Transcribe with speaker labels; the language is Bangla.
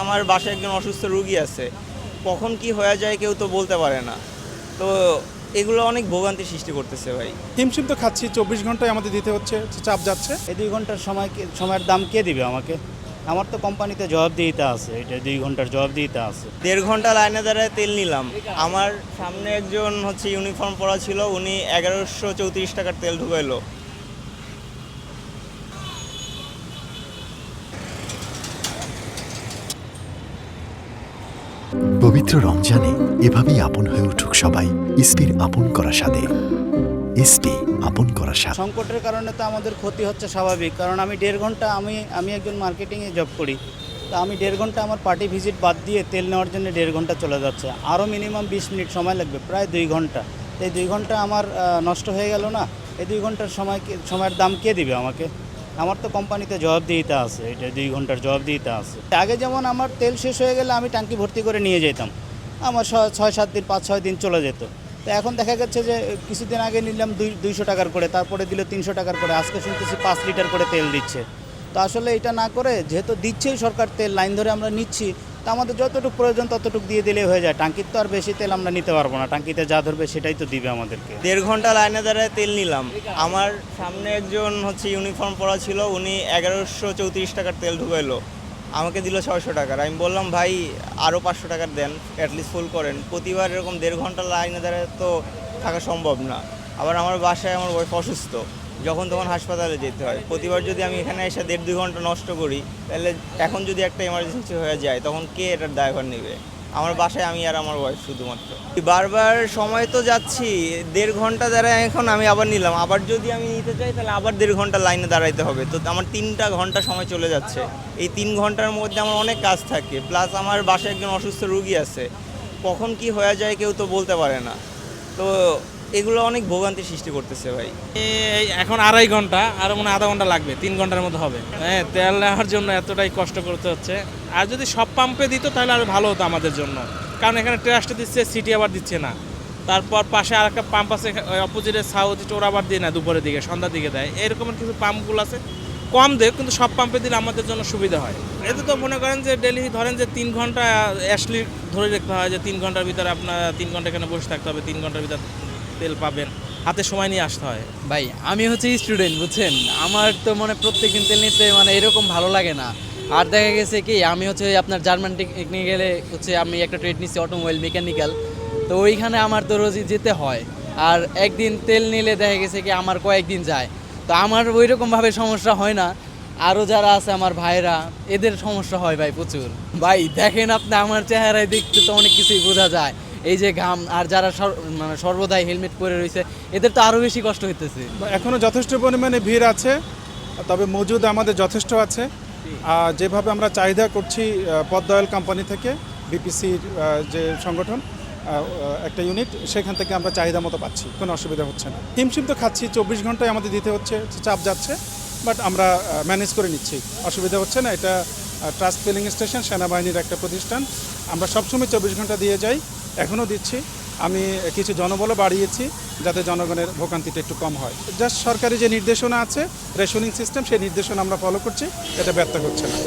Speaker 1: আমার বাসায় একজন অসুস্থ রোগী আছে, কখন কি হয়ে যায় কেউ তো বলতে পারে না। তো এগুলো অনেক ভোগান্তি সৃষ্টি করতেছে ভাই।
Speaker 2: হিমশিম তো খাচ্ছি, 24 ঘন্টায় আমাদের দিতে হচ্ছে, চাপ যাচ্ছে।
Speaker 3: এই 2 ঘন্টার সময়ের দাম কে দিবে আমাকে? আমার তো কোম্পানিতে জবাবদিহিতা আছে, এটা 2 ঘন্টার জবাবদিহিতা আছে।
Speaker 1: 1.5 ঘন্টা লাইনে দাঁড়ায় তেল নিলাম। আমার সামনে একজন ইউনিফর্ম পরা ছিল, উনি 1134 টাকার তেল ঢুকাইলো।
Speaker 4: পবিত্র রমজানে এভাবেই আপন হয়ে উঠুক সবাই ইসপির আপন করা স্বাদে। ইসপি আপন করা স্বাদ।
Speaker 3: সংকটের কারণে তো আমাদের ক্ষতি হচ্ছে স্বাভাবিক, কারণ আমি 1.5 ঘন্টা আমি একজন মার্কেটিংয়ে জব করি, তো আমি 1.5 ঘন্টা আমার পার্টি ভিজিট বাদ দিয়ে তেল নেওয়ার জন্য 1.5 ঘন্টা চলে যাচ্ছে। আরও মিনিমাম 20 মিনিট সময় লাগবে, প্রায় 2 ঘন্টা। এই 2 ঘন্টা আমার নষ্ট হয়ে গেল না? এই 2 ঘন্টার সময়ের দাম কে দিবে আমাকে? আমার তো কোম্পানিতে জবাবদিহিতা আছে, এটা 2 ঘন্টার জবাবদিহিতা আছে। আগে যেমন আমার তেল শেষ হয়ে গেলে আমি ট্যাঙ্কি ভর্তি করে নিয়ে যেতাম, আমার 6-7 দিন 5-6 দিন চলে যেত। তো এখন দেখা যাচ্ছে যে কিছুদিন আগে নিলাম 200 টাকার করে, তারপরে দিল 300 টাকার করে, আজকে শুনতেছি 5 লিটার করে তেল দিচ্ছে। তো আসলে এটা না করে, যেহেতু দিচ্ছেই সরকার তেল, লাইন ধরে আমরা নিচ্ছি, তো আমাদের যতটুকু প্রয়োজন ততটুকু দিয়ে দিলেই হয়ে যায়। টাঙ্কির তো আর বেশি তেল আমরা নিতে পারবো না, টাঙ্কিতে যা ধরবে সেটাই তো দিবে আমাদেরকে।
Speaker 1: 1.5 ঘন্টা লাইনে দাঁড়ায় তেল নিলাম। আমার সামনে একজন ইউনিফর্ম পরা ছিল, উনি 1134 টাকার তেল ঢুকাইলো, আমাকে দিল 600 টাকার। আমি বললাম ভাই আরও 500 টাকার দেন, অ্যাটলিস্ট ফুল করেন। প্রতিবার এরকম 1.5 ঘন্টা লাইনে দাঁড়ায় তো থাকা সম্ভব না। আবার আমার বাসায় আমার ওয়াইফ অসুস্থ, যখন তখন হাসপাতালে যেতে হয়। প্রতিবার যদি আমি এখানে এসে 1.5-2 ঘন্টা নষ্ট করি, তাহলে এখন যদি একটা এমার্জেন্সি হয়ে যায় তখন কে এটার দায়ভার নেবে? আমার বাসায় আমি আর আমার ওয়াইফ শুধুমাত্র। বারবার সময় তো যাচ্ছি, 1.5 ঘন্টা দাঁড়ায় এখন আমি আবার নিলাম, আবার যদি আমি নিতে চাই তাহলে আবার 1.5 ঘন্টা লাইনে দাঁড়াইতে হবে। তো আমার 3টা ঘন্টা সময় চলে যাচ্ছে। এই 3 ঘন্টার মধ্যে আমার অনেক কাজ থাকে, প্লাস আমার বাসায় একজন অসুস্থ রোগী আছে, কখন কি হয়ে যায় কেউ তো বলতে পারে না। তো এগুলো অনেক ভোগান্তি সৃষ্টি করতেছে ভাই।
Speaker 5: এখন 2.5 ঘন্টা, আরও মনে হয় আধা ঘন্টা লাগবে, 3 ঘন্টার মতো হবে। হ্যাঁ, তেল নেওয়ার জন্য এতটাই কষ্ট করতে হচ্ছে। আর যদি সব পাম্পে দিত তাহলে আরও ভালো হতো আমাদের জন্য, কারণ এখানে ট্রাস্টে দিচ্ছে, সিটি আবার দিচ্ছে না। তারপর পাশে আর একটা পাম্প আছে অপোজিটে সাউথ, ওরা আবার দিয়ে না, দুপুরের দিকে সন্ধ্যার দিকে দেয়। এরকমের কিছু পাম্পগুলো আছে, কম দেয়, কিন্তু সব পাম্পে দিলে আমাদের জন্য সুবিধা হয়। এতে তো মনে করেন যে ডেলি ধরেন যে 3 ঘন্টা অ্যাসলি ধরে রাখতে হয়, যে 3 ঘন্টার ভিতরে আপনার 3 ঘন্টা এখানে বসে থাকতে হবে, 3 ঘন্টার ভিতরে তেল পাবেন, হাতে সময় নিয়ে আসতে হয়।
Speaker 6: ভাই আমি স্টুডেন্ট, বুঝছেন, আমার তো প্রত্যেকদিন তেল নিতে এরকম ভালো লাগে না। আর দেখা গেছে কি, আমি আপনার জার্মান টেকনিক্যালে আমি একটা ট্রেড নিচ্ছি, অটোমোবাইল মেকানিক্যাল। তো ওইখানে আমার তো রোজই যেতে হয়, আর একদিন তেল নিলে দেখা গেছে কি আমার কয়েকদিন যায়। তো আমার ওই রকমভাবে সমস্যা হয় না। আরও যারা আছে আমার ভাইরা, এদের সমস্যা হয় ভাই প্রচুর। ভাই দেখেন আপনি আমার চেহারায় দেখতে তো অনেক কিছুই বোঝা যায়, এই যে ঘাম। আর যারা সর্বদাই হেলমেট পরে রয়েছে, এদের তো আরও বেশি কষ্ট হইতেছে।
Speaker 2: এখনও যথেষ্ট পরিমাণে ভিড় আছে, তবে মজুদ আমাদের যথেষ্ট আছে। আর যেভাবে আমরা চাহিদা করছি পদ্মা অয়েল কোম্পানি থেকে, বিপিসির যে সংগঠন একটা ইউনিট, সেখান থেকে আমরা চাহিদা মতো পাচ্ছি, কোনো অসুবিধা হচ্ছে না। হিমশিম তো খাচ্ছি, 24 ঘন্টায় আমাদের দিতে হচ্ছে, চাপ যাচ্ছে, বাট আমরা ম্যানেজ করে নিচ্ছি, অসুবিধা হচ্ছে না। এটা ট্রাস্ট ফিলিং স্টেশন, সেনাবাহিনীর একটা প্রতিষ্ঠান। আমরা সবসময় 24 ঘন্টা দিয়ে যাই, এখনও দিচ্ছি। আমি কিছু জনবলও বাড়িয়েছি যাতে জনগণের ভোগান্তিটা একটু কম হয়। জাস্ট সরকারি যে নির্দেশনা আছে, রেশনিং সিস্টেম, সেই নির্দেশনা আমরা ফলো করছি, এটা ব্যর্থ করছে না।